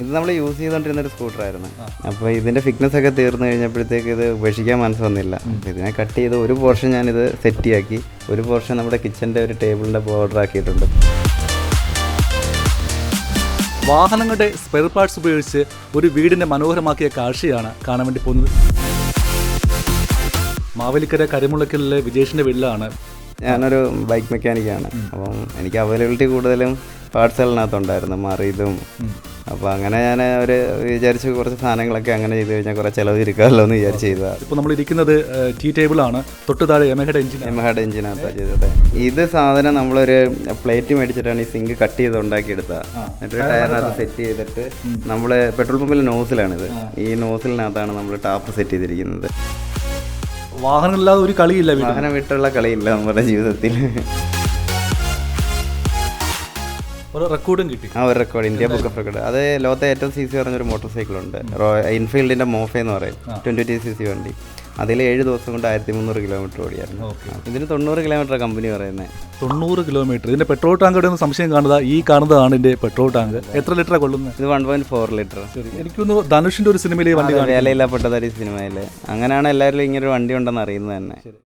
ഇത് നമ്മൾ യൂസ് ചെയ്തുകൊണ്ടിരുന്നൊരു സ്കൂട്ടറായിരുന്നു. അപ്പോൾ ഇതിൻ്റെ ഫിറ്റ്നസ് ഒക്കെ തീർന്നു കഴിഞ്ഞപ്പോഴത്തേക്ക് ഇത് ഉപേക്ഷിക്കാൻ മനസ്സ് വന്നില്ല. അപ്പോൾ ഇതിനെ കട്ട് ചെയ്ത് ഒരു പോർഷൻ ഞാനിത് സെറ്റിയാക്കി, ഒരു പോർഷൻ നമ്മുടെ കിച്ചൻ്റെ ഒരു ടേബിളിൻ്റെ ബോർഡർ ആക്കിയിട്ടുണ്ട്. വാഹനങ്ങളുടെ സ്പെയർ പാർട്സ് ഉപയോഗിച്ച് ഒരു വീടിനെ മനോഹരമാക്കിയ കാഴ്ചയാണ് കാണാൻ വേണ്ടി പോകുന്നത്. മാവേലിക്കര കരിമുളക്കലിലെ വിജേഷിൻ്റെ വീട്ടിലാണ്. ഞാനൊരു ബൈക്ക് മെക്കാനിക്കാണ്. അപ്പം എനിക്ക് അവൈലബിലിറ്റി കൂടുതലും പാർട്സുകളിനകത്തുണ്ടായിരുന്നു, മറിയതും. അപ്പോൾ അങ്ങനെ ഞാൻ വിചാരിച്ച് കുറച്ച് സാധനങ്ങളൊക്കെ അങ്ങനെ ചെയ്ത് കഴിഞ്ഞാൽ കുറേ ചിലവ് ഇരിക്കാമല്ലോ എന്ന് വിചാരിച്ച് ചെയ്തതാണ്. ഇപ്പോൾ നമ്മൾ ഇരിക്കുന്നത് ടീ ടേബിളാണ്. തൊട്ട് താഴെ യമഹയുടെ എഞ്ചിനകത്താണ് ചെയ്തത്. ഇത് സാധനം നമ്മളൊരു പ്ലേറ്റ് മേടിച്ചിട്ടാണ് ഈ സിങ്ക് കട്ട് ചെയ്ത് ഉണ്ടാക്കിയെടുത്തത്. എന്നിട്ട് ടയറിനകത്ത് സെറ്റ് ചെയ്തിട്ട് നമ്മൾ പെട്രോൾ പമ്പിൽ നോസിലാണിത്. ഈ നോസിലിനകത്താണ് നമ്മൾ ടാപ്പ് സെറ്റ് ചെയ്തിരിക്കുന്നത്. വാഹനമില്ലാതെ ഒരു കളിയില്ല, വാഹനം വിട്ടുള്ള കളിയില്ല നമ്മുടെ ജീവിതത്തിൽ. ഒരു റെക്കോർഡും കിട്ടി. ഒരു record, India book of record. അത് ലോകത്തെ ഏറ്റവും CC പറഞ്ഞൊരു മോട്ടോർ സൈക്കിളുണ്ട്, ഇൻഫീൽഡിൻ്റെ മോഫെ എന്ന് പറയും, 22cc വണ്ടി. അതിൽ 7 ദിവസം കൊണ്ട് 1300 കിലോമീറ്റർ ഓടിയായിരുന്നു. ഇതിന് 90 കിലോമീറ്റർ കമ്പനി പറയുന്നത്. 90 കിലോമീറ്റർ. ഇതിന്റെ പെട്രോൾ ടാങ്ക് ഇവിടെ ഒന്ന് സംശയം കാണുക. ഈ കാണുന്നതാണ് ഇതിന്റെ പെട്രോൾ ടാങ്ക്. എത്ര ലിറ്ററാണ് കൊള്ളുന്നത്? ഇത് 1.4 ലിറ്റർ. എനിക്കൊന്ന് ധനുഷിന്റെ ഒരു സിനിമയിലെ വണ്ടി വേലയില്ലാപ്പെട്ടതായി സിനിമയിൽ. അങ്ങനെയാണ് എല്ലാവരും ഇങ്ങനെ ഒരു വണ്ടി ഉണ്ടെന്ന് അറിയുന്നത് തന്നെ.